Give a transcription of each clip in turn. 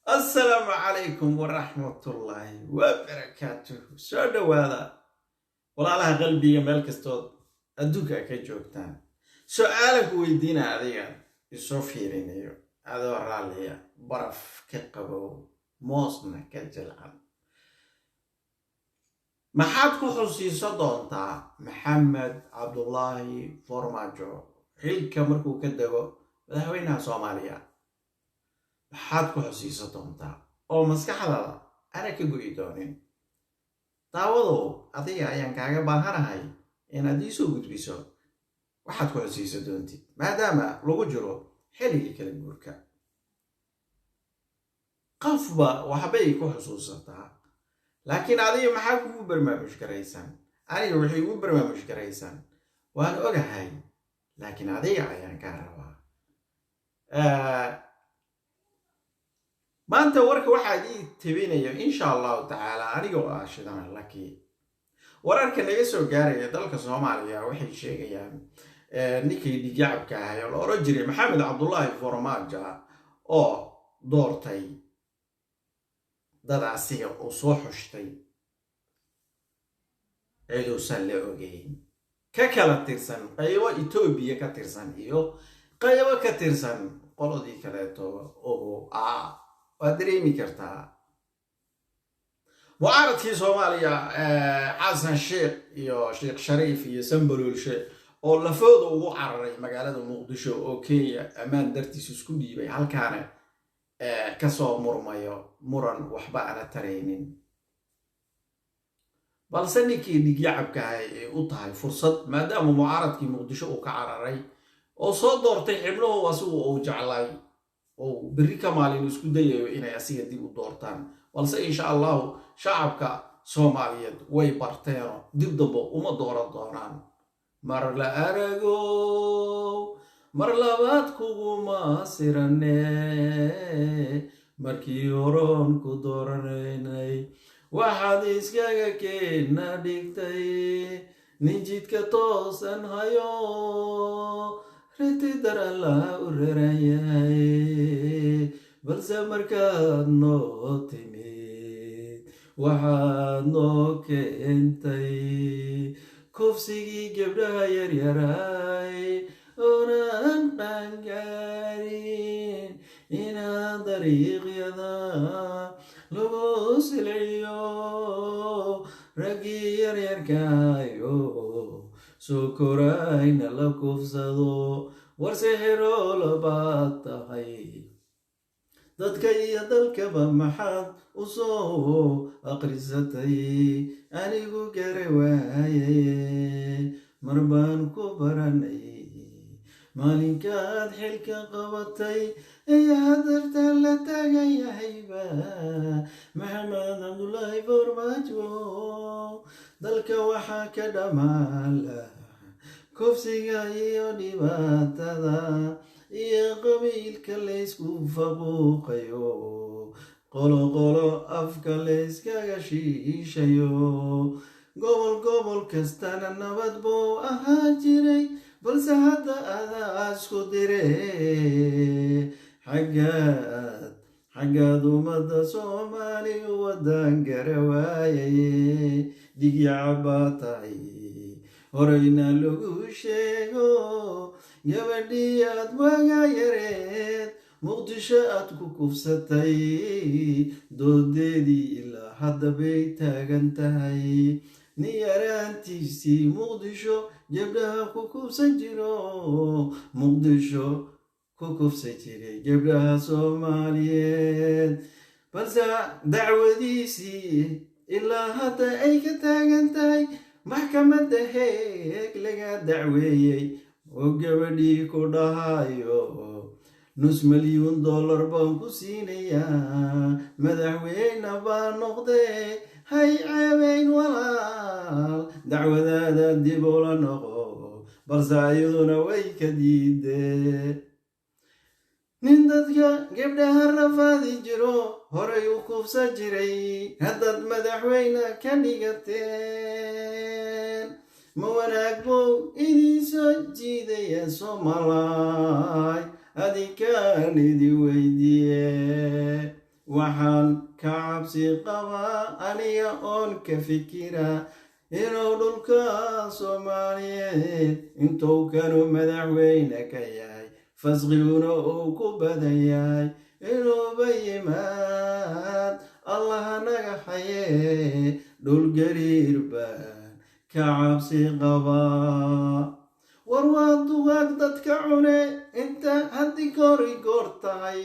السلام عليكم ورحمة الله وبركاته. سو دوادا walaalaha qalbiga meel kastood adduunka ka joogtaan. Su'aalaha weydiina adiga isoo fiirinayo adoo raaliya baraf ka qabow moosna ka jilcan. maxaad ku xusiiso doontaa Maxamed Cabdullaahi Farmaajo xilka markuu ka dago madaxweynaha Soomaaliya? maxaad ku xusiiso doontaa oo maskaxdaada ana ka go'i doonin? daawado adiga ayaan kaaga baahanahay inaad ii soo gudbiso waxaad ku xusiiso doontid maadaama lagu jiro xilligii kala guurka. qofba waxbay ku xusuusataa, laakiin adiga maxaa kugu barnaamij garaysan? aniga wixii ugu barnaamij garaysan waan ogahay, laakiin adiga ayaan kaa rabaa. maanta warka waxaad ii tabinayo insha allahu tacaala anigoo ah shidana laki. wararka naga soo gaaraya dalka Soomaaliya waxay sheegayaan ninkii dhigacabka ahaa oo la oran jiray Maxamed Cabdullaahi Farmaajo oo doortay dad asiga oo soo xushtay ciiduusan la ogeyn, ka kala tirsan qaybo Itoobiya ka tirsan iyo qaybo ka tirsan qoladii kaleeto oo waad dareemi kartaa. mucaaradkii Soomaaliya Xasan Sheekh iyo Sheekh Shariif iyo Sambalool Sheekh oo lafooda ugu cararay magaalada Muqdisho oo Kenya amaan dartiis isku dhiibay halkaana ka soo murmayo muran waxba aan taraynin. balse ninkii dhigacabka ay u tahay fursad maadaama mucaaradkii Muqdisho uu ka cararay oo soo doortay xibnuhu wasugu uu jeclay oo berri ka maalin isku dayayo inay asiga dib u doortaan. balse insha Allah shacabka Soomaaliyeed way barteen dib dabo uma dooran doonaan. mar la arago mar labaad kuguma sirane markii horon ku dooranay waxaad iskaga keena dhigtay nin jidka toosan hayo riti daran la urarayay. balse markaad noo timid waxaad noo keentay kufsigii gabdhaha yaryaray oonan qangaarin inaad dariiqyada lagu silciyo raggii yaryarkaayo soo korayna la kufsado. warse xeroola baad tahay dadka iyo dalkaba maxaad u soo aqrisatay anigu gara waaye mar baan ku baranay maalinkaad xilka qabatay ee hadarta la tagan yahayba Maxamed Cabdullaahi Farmaajo dalka waxaa ka dhamaala kufsiga iyo dhibaatada iyo qabiilka laysku faquuqayo qolo afka layskaga shiishayo. gobol kastana nabad buu ahaa jiray, balse hadda adaa isku dire xaggaad ummadda Soomaaliya wadan gara waayay. dhigyaca baa tahay horeyna lagu sheego gabadhii aad waga yareed Muqdisho aad ku kufsatay doodeedii ilaa hadda bay taagan tahay. nin yaraantiisii Muqdisho gabdhaha ku kufsan jiro Muqdisho ku kufsan jiray gabdhaha Soomaaliyeed. balse dacwadiisii ilaa hadda ay ka taagan tahay maxkamadda heeg laga dacweeyey oo gabadhii ku dhahayo $5,000,000 baan ku siinayaa madaxweyne baa noqdee hay ceebayn walaal dacwadaada dib ula noqo. balse ayaduna way ka diideen. nin dadka gabdhaha rafaadi jiro horay u kufsan jiray haddaad madaxweyne ka dhigateen ma wanaag buu idin soo jiidaya Soomaaliya adinkaan idi weydiiye waxaan ka cabsi qabaa aniga oon ka fikiraa inuu dhulka Soomaaliyeed intuu kanu madaxweyne ka yahay fasqiguna uu ku badan yahay inuuba yimaad allah naga haye dhul gariir baan ka cabsi qabaa war waa dugaag dadka cune inta haddii goor tahay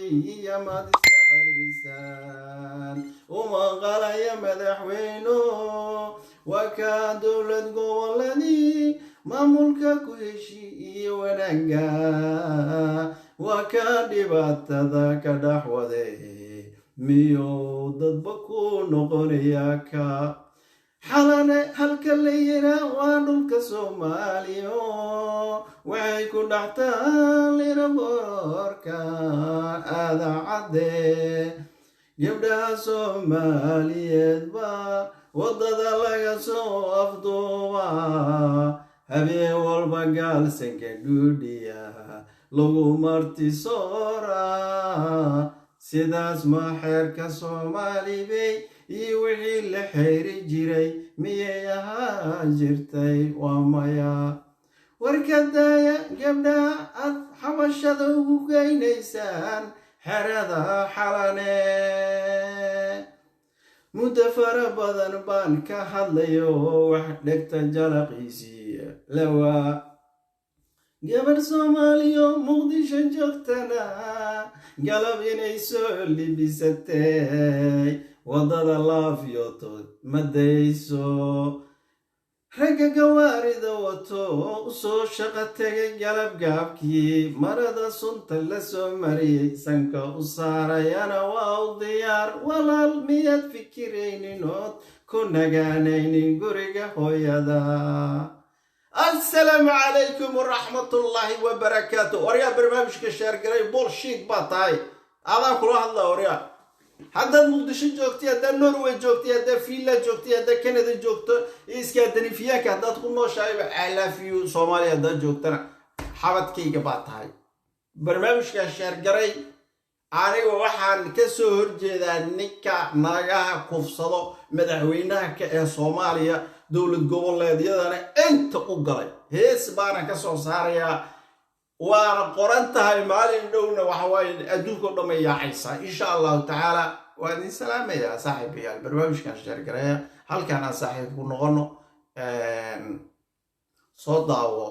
yamaad iska cayrisaan uma qalaya madaxweyno waa kaa dowlad goboladii maamulka ku heshiiye wanaagga waa kaa dhibaatada ka dhaxwade miyuu dadba ku noqonayaa ka xalane halka la yiraa waa dhulka Soomaaliya waxay ku dhaxtaan liraboorka aadacade gabdhaha Soomaaliyeed baa wadada laga soo afduuba habeen walba gaalsanka gudhiya lagu marti soora sidaas ma xeerka Soomaali bay iyo wixii la xeeri jiray miyay ahaan jirtay waa maya warkadaaya gabdhaha aad xabashada ugu geynaysaan xerada xalane muddo fara badan baan ka hadlayo wax dhegta jalaqiisii lawaa gabadh Soomaaliyo Muqdisho joogtana galab inay soo libisatay wadada laafyotood madayso ragga gawaarida wato usoo shaqo tegay galab gaabkii marada sunta la soo mariyay sanka u saarayana waa u diyaar walaal miyaad fikiraynin ood ku nagaanaynin guriga hooyada السلام عليكم ورحمة الله وبركاته وريا برنامج كشير قري بولشيت باتاي هذا كل الله وريا هذا مقدش جوكتي هذا نرويج جوكتي هذا فيلا جوكتي هذا كندا جوكتي إسكندري فيها كهذا تكون شايف على فيو صوماليا هذا جوكتنا حبت كي باتاي برنامج كشير قري أنا وحن كسر جدا نكا نجاح كفصلو مدحوينها كصوماليا دولة goboleedyadana inta u galay hees baana ka soo saaraya waana qorantahay maalin dhowna waxa way adduunka dhameeyaysa insha Allah taala waan idin salaamaya saaxiibayaal barnaamijkan share gareeya halkaan aan saaxiib ku noqono soo daawo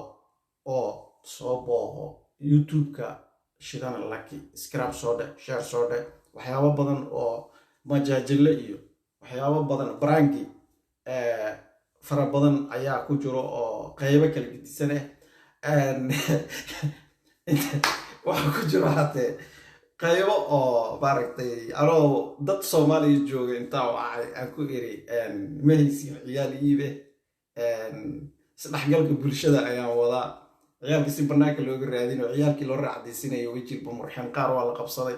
oo soo booho YouTube-ka shidan laki subscribe soo dhe share soo dhe waxyaabo badan oo majaajile iyo waxyaabo badan brangi fara badan ayaa ku jiro oo qaybo kala gedisan waxa ku jiro hatee qaybo oo maaragtay anoo dad Soomaaliya jooga intaa wacay aan ku iri mahaysi ciyaal iibe isdhexgalka bulshada ayaan wadaa ciyaalkii si banaanka looga raadinayo ciyaalkii loo raacdaysiinayo wejilba murxin qaar waa la qabsaday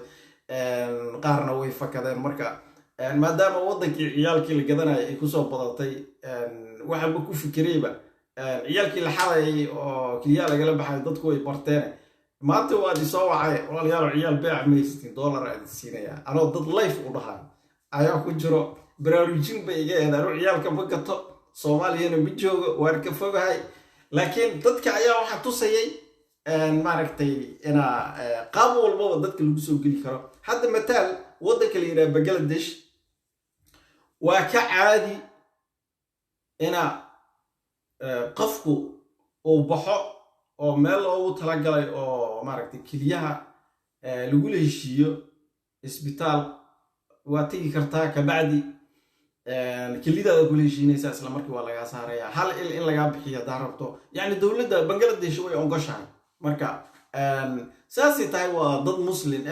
qaarna way fakadeen marka maadaama wadankii ciyaalkii la gadanayo ay kusoo badatay waxaan ku fikirayba ciyaalkii la xalayay oo kaliya lagala baxay dadku way barteen maanta waa di soo wacay walaalayaal ciyaal beec meestin dollar aad siinaya anoo dad life u dhahay ayaa ku jiro baraarujin bay iga eedaan ciyaalka ma gato Soomaaliyana ma joogo waan ka fogahay laakiin dadka ayaa waxa tusayay maaragtay ina qaab walba dadka lagu soo gali karo hadda mataal wadanka la yiraahdo Bangladesh waa ka caadi ina qofku uu baxo oo meel uu talagalay oo maaragtay kaliyaha lagu leeshiyo isbitaal waa tagi kartaa ka bacdi kalidaada ku leeshiinaysa isla markii waa laga saaraya hal in laga bixiyo daarabto yani dawladda Bangladesh way ongashahay marka saasi tahay waa dad muslim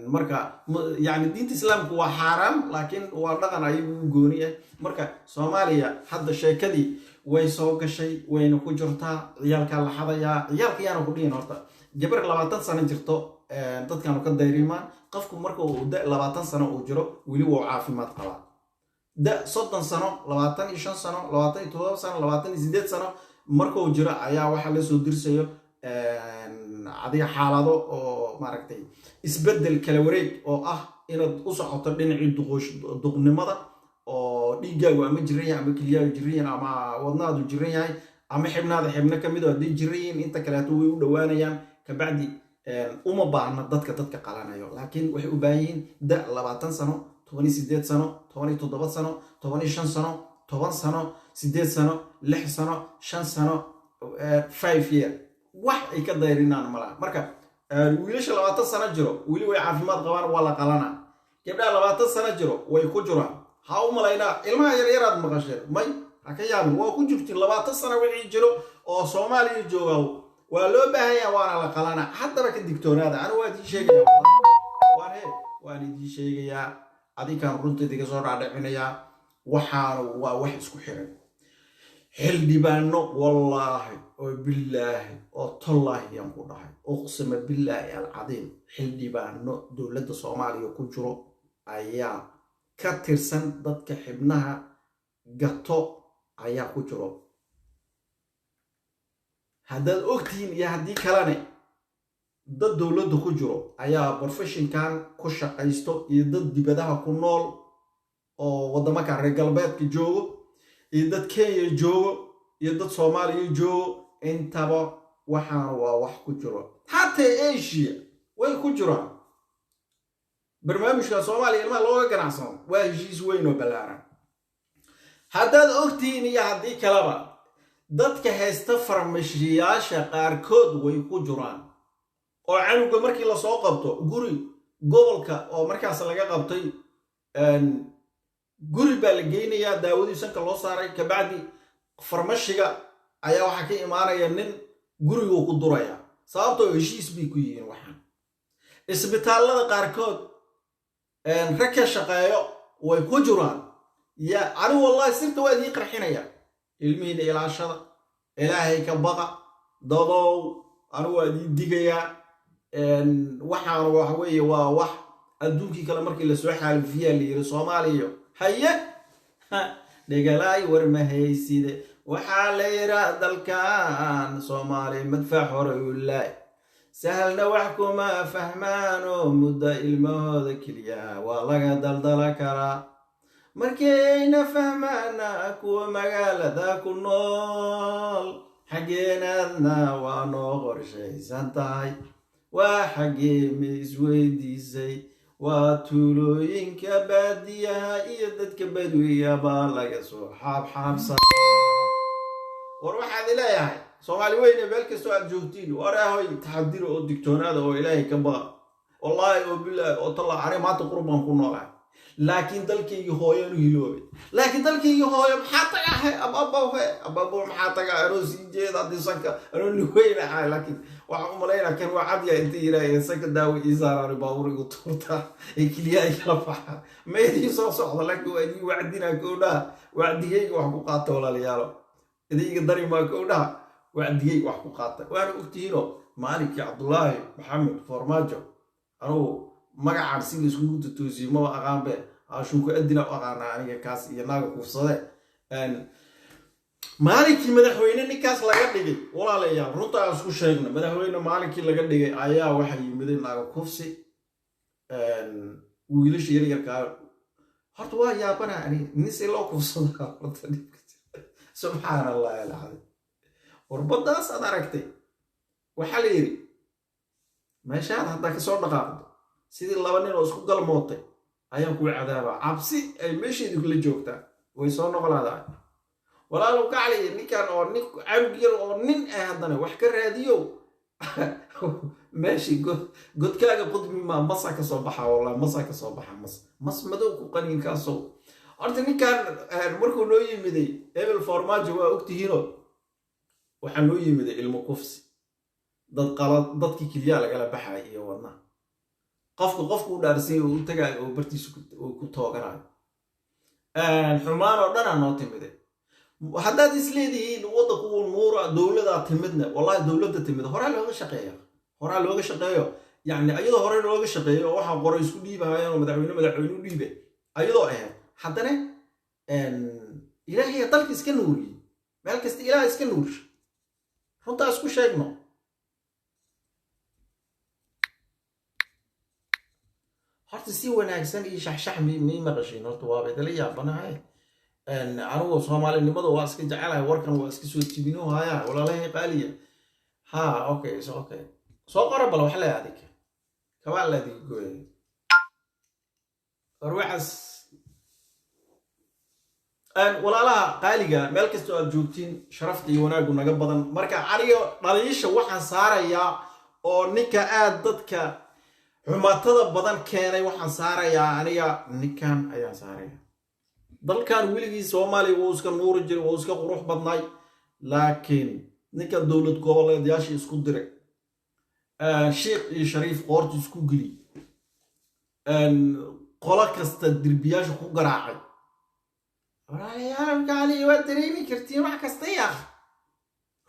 marka yani diinta islaamku waa xaraam laakiin waa dhaqan ay u gooni marka Soomaaliya hadda sheekadii way soo gashay wayna ku jirtaa ciyaalka la xadaya ciyaalka yaana ku dhigin horta gabar 20 sano jirto dadkan ka dayrimaan qofku marka uu 20 sano uu jiro wali uu caafimaad qaba da 30 sano 25 sano 27 sano 28 sano marka uu jiro ayaa waxa la soo dirsayo adiga xaalado oo maaragtay isbedel kala wareeg oo ah inaad u socoto dhinacii duqnimada oo dhiiggaagu ama jiran yahay ama kelyaagu jiran yahay ama wadnaadu jiran yahay ama xibnaada xibno ka mid oo hadday jiran yihiin inta kaleeto way u dhowaanayaan kabacdi uma baahna dadka qalanayo laakiin waxay u baahan yihiin da 20 sano 18 sano 17 sano 15 sano 10 sano 8 sano 6 sano 5 sano 5 year wax ay ka dayrinaan malaha marka wiilasha 20 sano jiro wili way caafimaad qabaan wala qalana gabdhaha 20 sano jiro way ku jiraan ha u malaynaa ilmaha yaryaraad maqasheen may haka yaabin waa ku jirtiin 20 sano wixii jiro oo Soomaaliya jooga waa loo baahan yahay waana la qalana haddaba ka digtoonaada anigu waa idin sheegaya waan idin sheegaya adikaan runteeda ka soo dhaadhicinaya waxaan waa wax isku xiran xildhibaano wallaahi oo billaahi oo tallaahi yaan ku dhahay uqsama billaahi alcadiim xildhibaano dowladda Soomaaliya ku jiro ayaa ka tirsan dadka xibnaha gato ayaa ku jiro haddaad ogtiin iyo haddii kalane dad dowladda ku jiro ayaa professionkan ku shaqaysto iyo dad dibadaha ku nool oo wadamada reer galbeedka joogo iyo dad Kenya joogo iyo dad Soomaaliya joogo intaba waxaan waa wax ku jiro hatta Asia way ku jiraan barnaamijka Soomaaliya ilmaha looga ganacsan waa heshiis weyn oo balaaran haddaad ogtiin iyo haddii kalaba dadka haysta farmashiyaasha qaarkood way ku jiraan oo canuga markii la soo qabto guri gobolka oo markaas laga qabtay guri baa la geynayaa daawadiisanka loo saaray kabacdi farmashiga ayaa waxa ka imaanaya nin guriga ku duraya sababtoo heshiis bay ku yihiin waxaan isbitaalada qaarkood raka shaqeeyo way ku jiraan ya ani wallahi sirta waa idin qarxinaya ilmihiina ilaashada ilaahay ka baqa dadow anigu waa idin digaya waxaan waxa weeye waa wax adduunkii kale markii la soo xaalfiyaa la yiri Soomaaliya haye dhigalaay war ma hayside waxaa la yiraahdaa dalkan Soomaaliya madfac horayulay sahalna wax kuma fahmaano muddo ilmahooda kaliya waa laga daldala karaa markayna fahmaana kuwa magaalada ku nool xageennadna waa noo qorshaysan tahay waa xagee isweydiisay waa tuulooyinka baadiyaha iyo dadka badwiga baa laga soo xaabsan war waxaad leeyahay Soomaali weyne meel kastoo aad joogtiin waraahoy taxadir oo digtoonaada oo Ilaahay ka baqa wallahi oo billaah oo talla ari maanta qurban ku noolaa laakiin dalkayga hooyanu hiloobe laakiin dalkayga hooyo maxaa tagahay ababo maxaa tagaa aroos jeeda disanka aroon weyna laakiin waxa u maleynaa kan waa cad yaa inta yiraahdo sanka daawo isaar baawrigu turta ee kaliya ay kala faxa meedii soo socda laakiin waa idin wacdina koodha wacdigayga wax ku qaato walaalayaal idiga dari ma koodha wacdigay wax ku qaata waan ogtiino maalinka Cabdullaahi Maxamed Farmaajo anuu magacaan si isku toosiyo ma aqaanbe aashuku adina aqaana aniga kaas iyo naaga kufsade maalinkii madaxweyne ninkaas laga dhigay walaalayaal runta isku sheegna madaxweyne maalinkii laga dhigay ayaa waxa yimid naaga kufsi wiilasha yaryarka horta waa yaabana ani nisi loo kufsada horta subhanallah alazim warbadaas aad aragtay waxa la yiri meeshaan hadda ka soo dhaqaaqdo sidii laba nin oo isku galmootay ayaan ku cadaaba cabsi ay meesheedu kula joogtaa way soo noqonayaan walaalow kacali ninkan oo nin cabgir oo nin ah hadana wax ka raadiyo meeshii godkaaga qudmi ma masa ka soo baxa wala masa ka soo baxa mas madow ku qanin ka soo horta ninkan markuu noo yimiday Ebel Farmaajo waa ogtihiino waxa noo yimiday ilmo kufsi dad qalad dadkii kaliya laga baxay iyo wadna qofku dhaarsiin oo tagay oo bartiisu ku tooganayo xumaan oo dhan aan noo timiday haddaad isleedihiin waddanku nuura dawladda timidna wallahi dawladda timid hore looga shaqeeyo yani ayadoo hore looga shaqeeyo waxa qoray isku dhiibaayeen oo madaxweyne u dhiibay ayadoo haddana ilaahay dalka iska nuuriye meel kasta ilaahay iska nuuriye runta isku sheegno horta si wanaagsan iyo shaxshax mi maqashin horta waa bedel yaabanahay anigu Soomaalinimada waa iska jecelahay warkan waa iska soo tibino haya walaalahay qaaliya ha okay soo qarabal wax la adig kaba la adig gooy ruuxas walaalaha qaaliga meel kasta oo joogtiin sharafta iyo wanaagu naga badan marka aniga dhaliisha waxaan saarayaa oo ninka aad dadka xumatada badan keenay waxaan saarayaa aniga ninkan ayaan saaraya dalkan wiligii Soomaaliya uu iska nuur jiray uu iska qurux badnay laakiin ninka dawlad goboleedyada isku diray Sheikh iyo Shariif qoorti isku gili qola kasta dirbiyaasha ku garaacay walaalayaal gaali waa dareemi kartiin wax kasta yaa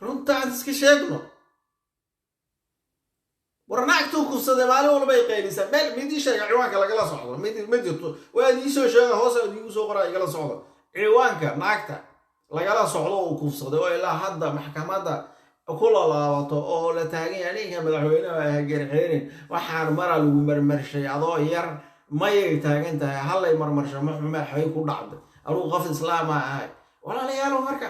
runta aan iska sheegno warnaagtu ku sida maalin walba ay qaylisa meel midii sheega ciwaanka laga la socdo midii waa idii soo sheega hoos idii soo qoray igala socdo ciwaanka naagta laga la socdo oo ku sida oo ilaa hadda maxkamadda ku laabato oo la taagan yahay madaxweynaha Geerxeerin waxaan maraa lagu marmarshay adoo yar mayay taagan tahay halay marmarsho ma xay ku dhacdo aruu qof islaam ah walaalayaal marka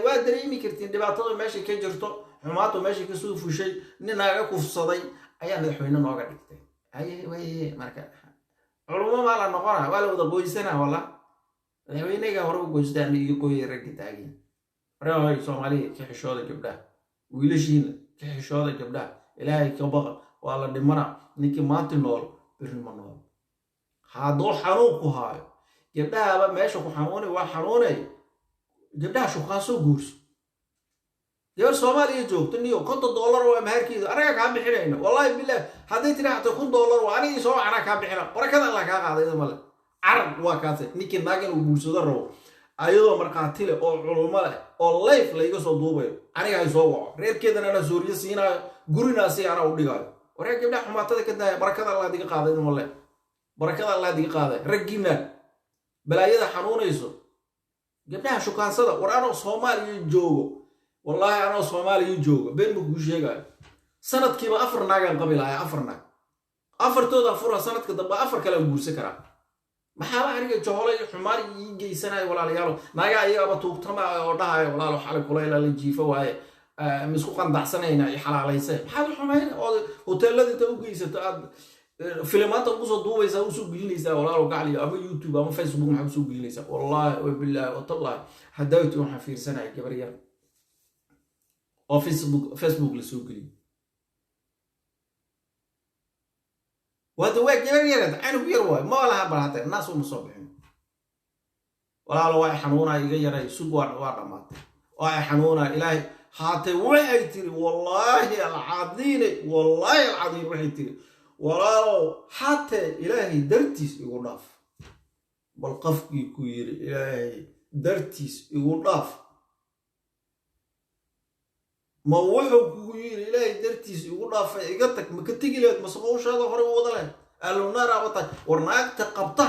waa dareemi kartiin dhibaatada meesha ka jirto xumaatu meesha ka soo fushay ninaaga kufsaday ayaa madaxweyne nooga dhigtay way marka culummo ma la noqona wala wada qoysana wala madaxweynaga hore u qoystaan iyo qoyay rag taagin reer Soomaaliya ka xishooda gabdhaha wiilashiina ka xishooda gabdhaha ilaahay ka baqa waa la dhimana ninkii maanta nool birri ma nool hadduu xanuun ku haayo gabdhaha meesha ku xanuunay waa xanuunay gabdhaha shuqaaso guurso gabar Soomaaliya joogto niyo $50 waa maharkiidu anaga ka bixinayno wallahi billah haday tiraahdo $100 waa aniga soo ana ka bixina barakada Allah ka qaaday male arag waa kaasay ninkii naagan uu guursado rabo ayadoo marqaati leh oo culummo leh oo life la iga soo duubayo aniga ay soo waco reerkeedana ana Suuriya siinaayo gurinaasi ana u dhigayo wareeg gabdhaha xumaatada ka daaya barakada Allah diga qaaday male barakada Allah diga qaaday ragina balaayada xanuunayso gabdhaha shukaansada war ano Soomaaliya joogo wallahi ano Soomaaliya joogo been ku sheegay sanadkiiba 4 naagan qabilahay 4 naag afartooda fura sanadka damba 4 kala guursan kara maxaa aniga joolay xumaari geysanaay walaalayaal naaga ayaaba tuugtama oo dhahay walaalo xal kulayla la jiifo waaye misku qandacsanayna ay xalaalaysa maxaa xumayn oo hoteelada inta u geysato aad filimanta ugu soo duubaysa u soo gelinaysa walaalo gacli ama YouTube ama Facebook maxaa u soo gelinaysa wallahi wa billahi wa tallahi hadawti waxa fiirsanay gabar yar oo Facebook la soo gelin wada waa gabar yar aan u yar waay ma laha baraatay naas uma soo bixin walaalo waa xanuuna iga yaray sug waa dhamaatay waa xanuuna ilaahay haatay waxay tiri wallahi alcadiin waxay tiri walaalo hatta ilaahay dartiis igu dhaaf bal qafkii ku yiri ilaahay dartiis igu dhaaf ma wuxuu ku yiri ilaahay dartiis igu dhaafay iga tag ma ka tigileed ma sabowshada hore u wada leh alunara wata warnaagta qabta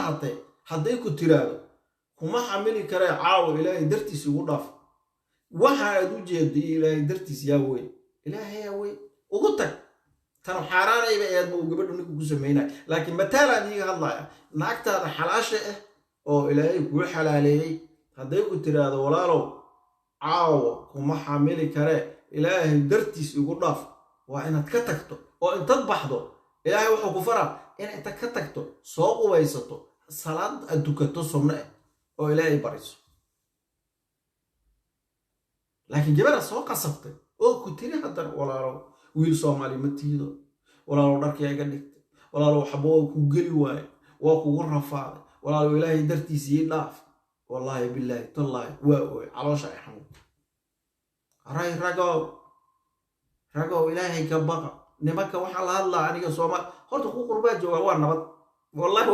haday ku tiraado kuma xamili kare caaw ilaahay dartiis igu dhaaf waxa aad u jeeday ilaahay dartiis yaa weey ilaahay yaa weey ugu tag tan xaraanayba aad buu gabadhu ninku ku sameeyay laakiin mataala diiga hadlaya naagtaada xalaasha ah oo ilaahay ku xalaaleeyay haday ku tiraado walaalo caaw kuma xamili kare ilaahay dartiis igu dhaaf waa inaad ka tagto oo intaad baxdo ilaahay wuxuu ku faraa in inta ka tagto soo qubaysato salaad aad dukato sunna oo ilaahay bariso laakiin gabadha soo qasabtay oo ku tiri hadan walaalo wiil Soomaali ma tiido walaalo dharkii ay dhigtay walaalo waxba ku gali waay waa kugu rafaaday walaalo ilaahay dartiis ii dhaaf wallahi billahi tallahi waa oo caloosha ay xanuun rago ilaahay ka baqa nimanka waxa la hadlaa aniga Soomaali horta ku qurbaa jooga waa nabad wallahi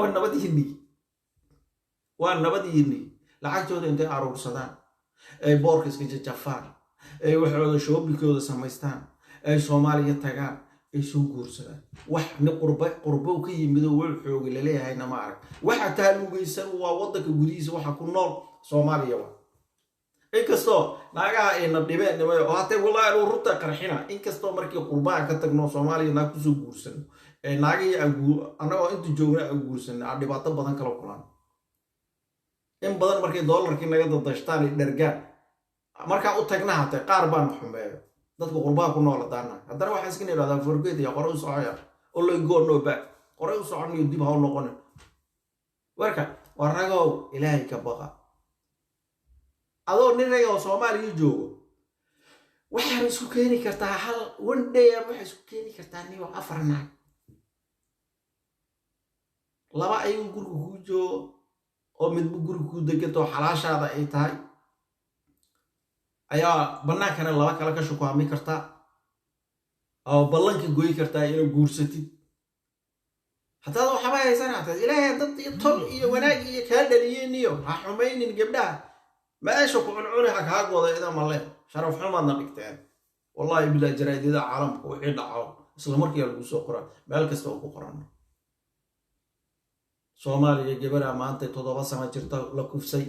waa nabad yini lacagtooda intay aruursadaan ay boorka iska jajafaan ay waxooda shoobikooda samaystaan ay Soomaaliya tagaan ay soo guursadaan wax ni qurbo ka yimid oo wal xoog leeyahay ma arag waxa taaluugaysan waa wadanka gudihiisa waxa ku nool Soomaaliya waa inkastoo naagaha ay nabdibeen nimayo oo hatay wallahi uu ruta qarxina inkastoo markii qurbaan ka tagno Soomaaliya na ku soo guursan naagii anagoo inta joogna aguursan dhibaato badan kala kulan in badan markay doolarkii naga dadashtaan ay dhargaan markaa u tagna hatay qaar baan xumeeyo dadka qurbaha ku nool daana haddana waxaa iska yidhahdaa forget iyo qore u socoya oo lay go no back qore u soconayo dib ha u noqon warka waa ragow ilaahay ka baqa adoo nin ragow Soomaaliya joogo waxaan isku keeni kartaa hal one day waxaan isku keeni kartaa niyo afar naag laba ayuu guriga ku joogo oo midba guriga ku degato xalaashaada ay tahay ayaa bannaankana laba kala ka shukaami kartaa oo ballanka gooyi kartaa inuu guursatid hataa waxba haysan hataa ilaahay dad iyo tol iyo wanaag iyo ka dhaliyeen iyo ha xumaynin gabdhaha meesha ku cuncuni ha kaa gooda ida malle sharaf xumaadna dhigteen wallahi bilaa jaraadida caalamka wixii dhaco isla markii lagu soo qoraa meel kasta oo ku qoran Soomaaliya gabadha maanta 7 sano jirta la kufsay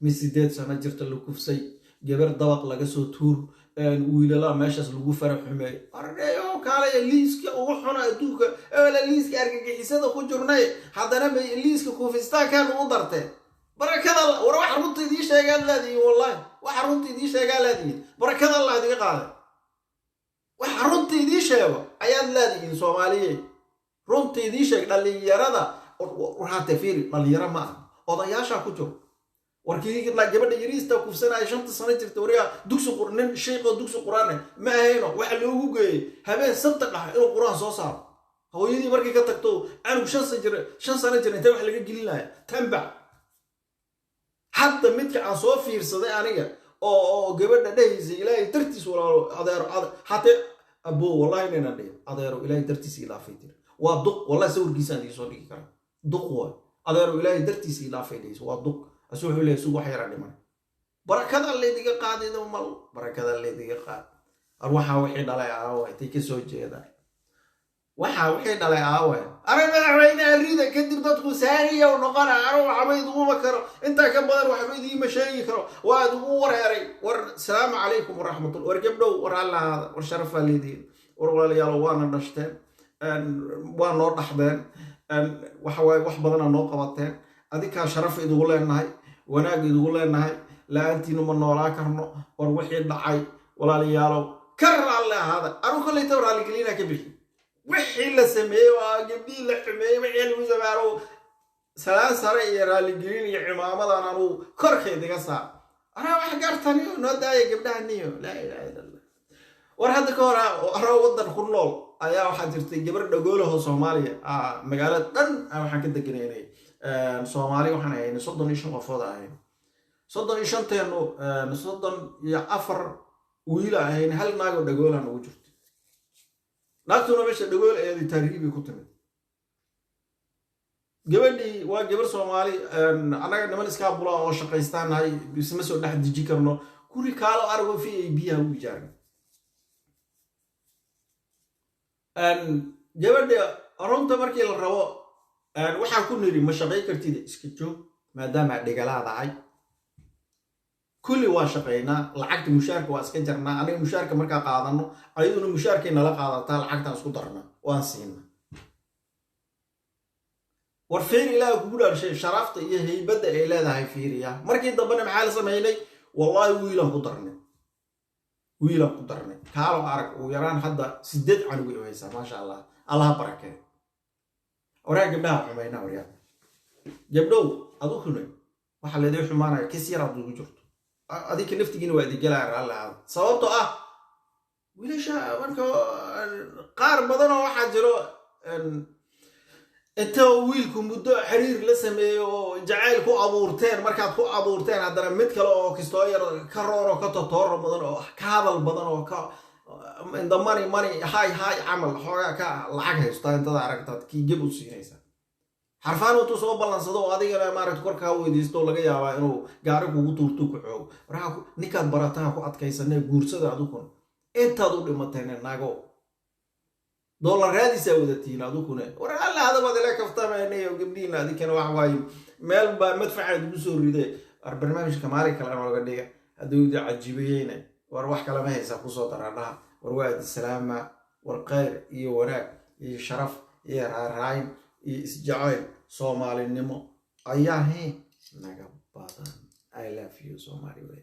mid 8 sano jirta la kufsay gabar dabaq laga soo tuur wiilala meeshas lagu farax xumay ardayo kale liiska ugu xuna adduunka la liiska argagixisada ku jirnay haddana bay liiska kufistaankan u dartay barakada war wax runtii sheegan laadii wallahi wax runtii sheegan laadii barakada Allah diga qaaday wax runtii sheego ayaan laadii Soomaaliye runtii sheeg dhalinyarada waxaa fiiri dhalinyaro ma odayaasha ku jiro warkii la gabadha yariista kufsanay 5 sano jirta wariga dugsi quraan sheekho dugsi quraan ma ahayno waxa loogu geeyay habeen sabta dhax inuu quraan soo saaro hooyadii markii ka tagto anigu 5 sano jira inta wax laga gelinayo tamba hadda midka aan soo fiirsaday aniga oo gabadha dhahaysay ilaahay dartiis walaalo adeero hate abo wallahi inaan dhig adeero ilaahay dartiis ilaafay tir waa duq wallahi sawirkiisa aan soo dhigi kara duq waa adeero ilaahay dartiis ilaafay waa duq أسوح له سوق حيران لمن بركة اللي دقيقة قاعدة ده مال بركة اللي دقيقة قاعد أروحها وحيد على عاوة تيجي سوتش هذا وحها وحيد على عاوة أنا ما عمري أريد كنت بدك سارية ونقارة أروح عميد ومكر أنت كم بدر وحميدي مشايخ وادور هري السلام عليكم ورحمة الله ورجبنا ورعلا هذا والشرف اللي دين ورولي يلا وانا نشتن وانا نور نحبان وحواي وحبضنا نوقفتين أديك شرف يدخل لنا وناق يدخل لنا لا أنتي نمر ولا كرنا وروحي الدعاء ولا ليالو كرر الله هذا أروح اللي تورى لي كلينا كبير وحي اللي سميه وجبدي اللي حميه وحي اللي زمانه ثلاث سنة يرى لي كليني عمامة أنا رو كرخي ديك الساعة أنا واحد قرتني ونودع يجبدها النيو لا إله إلا الله ورهذا كورا أروح وضد خلول أيا واحد يرتي جبر دقوله Soomaaliya magaalada dhan waxaan ka deganay Soomaaliya waxaan ahayn 35 qofood ahayn 35 teeno 34 wiil ahayn hal naag oo dhagoolan ugu jirto naagtuna meesha dhagool ee taariibi ku timid gabadhi waa gabar Soomaali anaga niman iska bula oo shaqaystaanahay bisma soo dhex diji karno kuri kaalo argo fi biyaha u jaarin gabadha runta markii la rabo waxaan ku niri ma shaqay kartid iska joog maadaama dhigalaadahay kulli waa shaqeynaa lacagta mushaarka waa iska jarnaa aniga mushaarka marka qaadano ayaduna mushaarkeena la qaadataa lacagtan isku darna waan siina war fiir ilaa ku dhashay sharafta iyo haybada ay leedahay fiiriya markii dambana maxaa la sameeyay wallahi wiilan ku darnay kaalo arag oo yaraan hadda 8 canuga ay haysaa ma sha Allah Allah barakeeyo oraa gabdhaha xumayna wariyaa gabdhow adu kunay waxa la leeyahay xumaanaya kis yar aad ugu jirto adika naftigiina waa digalaa Allah sababtoo ah wiilasha marka qaar badan oo waxa jiro inta wiilku muddo xiriir la sameeyo jacayl ku abuurteen markaad ku abuurteen haddana mid kale oo kastoo yar ka rooro ka tooro badan oo ka hadal badan oo ka inda money hay amal xoogaa ka lacag haysto inta aragtad ki gib u siinaysa xarfaan uu soo balansado adigana maarad korka weydiisto laga yaabaa inuu gaari kugu tuurto ku xoog waxa ninkaad barataa ku adkaysanay guursada adukun intaad u dhimateen naago دولار هذه سودتينا دوكنا ورا الله هذا بدل لك فتامني وجبدينا هذه كانوا عوايم مال مدفع بسور ده البرنامج كمالي كلام ولا قديه هذول عجيبين وروح كلامه يسقط صوت رنا ورواد السلامة والخير يوراك يشرف iyo raarayn iyo isjacayl soomaalinimo ayaa naga badan. I love you Somali way.